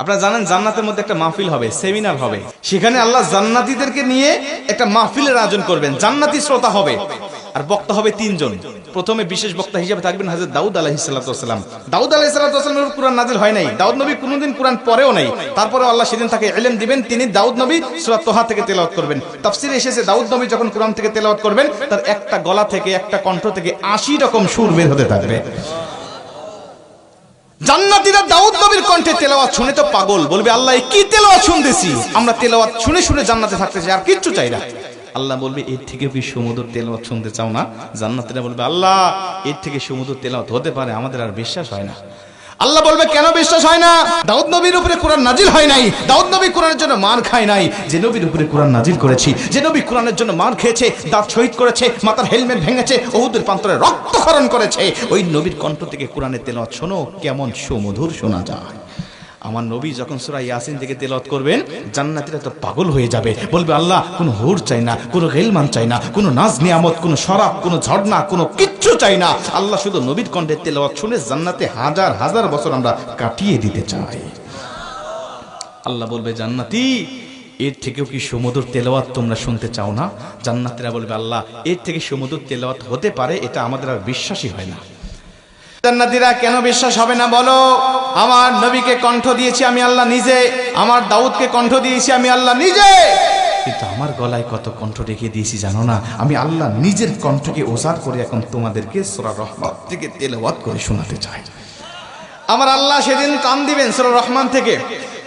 আপনারা জানেন জান্নাতের মধ্যে একটা মাহফিল হবে, সেমিনার হবে। সেখানে আল্লাহ জান্নাতীদেরকে নিয়ে একটা মাহফিলের আয়োজন করবেন। জান্নাতি শ্রোতা হবে আর বক্তা হবে তিনজন। প্রথমে বিশেষ বক্তা হিসেবে থাকবেন হযরত দাউদ আলাইহিস সালাম। দাউদ আলাইহিস সালামের কুরআন নাজিল হয় নাই, দাউদ নবী কোনোদিন কুরআন পড়েও নাই। তারপরেও আল্লাহ সেদিন তাকে ইলম দিবেন, তিনি দাউদ নবী সূরা তোহা থেকে তেলাওয়াত করবেন। তাফসীরে এসেছে দাউদ নবী যখন কুরআন থেকে তেলাওয়াত করবেন তার একটা গলা থেকে, একটা কণ্ঠ থেকে ৮০ রকম সুর বের হতে থাকবে। জান্নাতীরা দাউদ নবীর কণ্ঠে তেলাওয়াত শুনে তো পাগল, বলবে আল্লাহ কি তেলাওয়াত শুনতেছি, আমরা তেলাওয়াত শুনে শুনে জান্নাতে থাকতে চাই, আর কিচ্ছু চাই না। আল্লাহ বলবে এর থেকে কি সুমধুর তেলাওয়াত শুনতে চাও না? জান্নাতীরা বলবে আল্লাহ এর থেকে সুমধুর তেলাওয়াত হতে পারে, আমাদের আর বিশ্বাস হয় না। আল্লাহ বলবে কেন বিশ্বাস হয় না? দাউদ নবীর উপরে কোরআন নাজিল হয় নাই, দাউদ নবী কোরআনের জন্য মার খায় নাই। যে নবীর উপরে কোরআন নাজিল করেছি, যে নবী কোরআনের জন্য মার খেয়েছে, দাঁত শহীদ করেছে, মাথার হেলমেট ভেঙেছে, উহুদের প্রান্তরে রক্তক্ষরণ করেছে, ওই নবীর কণ্ঠ থেকে কোরআনের তেলাওয়াত শোনো কেমন সুমধুর শোনা যায়। আমার নবী যখন সূরা ইয়াসিন থেকে তেলাওয়াত করবেন জান্নাতীরা তো পাগল হয়ে যাবে, বলবে আল্লাহ কোনো হুর চাই না, কোনো গিলমান চাই না, কোনো নাজ নিয়ামত, কোনো শরাব, কোনো ঝর্ণা, কোনো কিচ্ছু চাই না। আল্লাহ শুধু নবীর কণ্ঠে তেলাওয়াত শুনে জান্নাতে হাজার হাজার বছর আমরা কাটিয়ে দিতে চাই। আল্লাহ বলবে জান্নাতি এর থেকেও কি সুমধুর তেলাওয়াত তোমরা শুনতে চাও না? জান্নাতীরা বলবে আল্লাহ এর থেকে সুমধুর তেলাওয়াত হতে পারে, এটা আমাদের আর বিশ্বাসই হয় না। জান্নাতীরা কেন বিশ্বাস হবে না বলো? আমার নবীকে কণ্ঠ দিয়েছি আমি আল্লাহ নিজে, আমার দাউদকে কণ্ঠ দিয়েছি আমি আল্লাহ নিজে, কিন্তু আমার গলায় কত কণ্ঠ রেখে দিয়েছি জানো না? আমি আল্লাহ নিজের কণ্ঠকে ওজার করে এখন তোমাদেরকে সূরা রহমান থেকে তেলাওয়াত করে শোনাতে চাই। আমার আল্লাহ সেদিন টান দিবেন সূরা রহমান থেকে,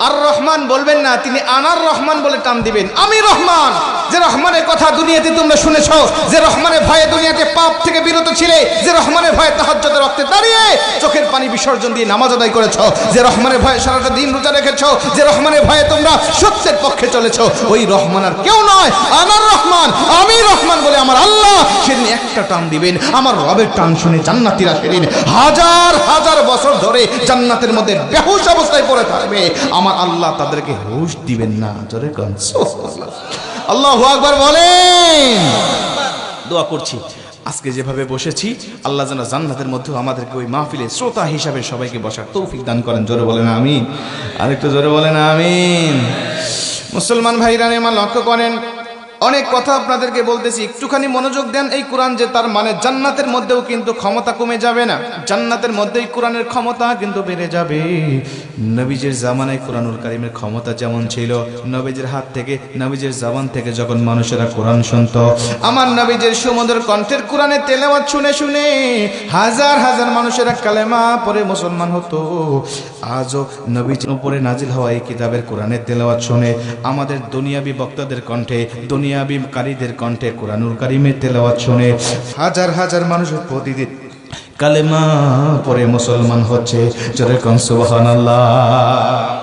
আর রহমান বলবেন না, তিনি আনার রহমান বলে টান দিবেন। আমি রহমান, যে রহমানের কথা দুনিয়াতে তোমরা শুনেছো, যে রহমানের ভয়ে দুনিয়াতে পাপ থেকে বিরত ছিলে, যে রহমানের ভয়ে তাহাজ্জুদের ওয়াক্তে দাঁড়িয়ে চোখের পানি বিসর্জন দিয়ে নামাজ আদায় করেছো, যে রহমানের ভয়ে সারাটা দিন রোজা রেখেছো, যে রহমানের ভয়ে তোমরা সত্যের পক্ষে চলেছো, ওই রহমান আর কেউ নয়, আনার রহমান, আমি রহমান বলে আমার আল্লাহ সেদিন একটা টান দিবেন। আমার রবের টান শুনে জান্নাতীরা সেদিন হাজার হাজার বছর ধরে জান্নাতের মধ্যে বেহুশ অবস্থায় পড়ে থাকবে। আমার আল্লাহ তাদেরকে হুশ দিবেন না। জোরে কোন সুবহানাল্লাহ, আল্লাহু আকবার বলেন। দোয়া করছি আজকে যেভাবে বসেছি আল্লাহ যেন জান্নাতের মধ্যে আমাদেরকে ওই মাহফিলে শ্রোতা হিসাবে সবাইকে বসার তৌফিক দান করেন। জোরে বলেন আমিন, আরেকটু জোরে বলেন আমিন। মুসলমান ভাইরা আমার লক্ষ্য করেন, অনেক কথা আপনাদেরকে বলতেছি, একটুখানি মনোযোগ দেন। এই কোরআন যে তার মানে জান্নাতের মধ্যেও কিন্তু ক্ষমতা কমে যাবে না, জান্নাতের মধ্যেই কোরআনের ক্ষমতা কিন্তু বেড়ে যাবে। নবীজির জামানায় কোরআনুল কারীমের ক্ষমতা যেমন ছিল, নবীজির হাত থেকে, নবীজির জবান থেকে যখন মানুষেরা কোরআন শুনতো, আমার নবীজির সুমধুর কণ্ঠের কোরআনের তেলাওয়াত শুনে শুনে হাজার হাজার মানুষেরা কালেমা পড়ে মুসলমান হতো। আজও নবীজির উপরে নাজিল হওয়া এই কিতাবের কোরআনের তেলাওয়াত শুনে আমাদের দুনিয়াবি বক্তাদের কণ্ঠে, দুনিয়াবি কারীদের কণ্ঠে কোরআনুল কারীমের তেলাওয়াত শুনে হাজার হাজার মানুষ প্রতিদিন কালেমা পড়ে মুসলমান হচ্ছে। জোরে কোন সুবহানাল্লাহ।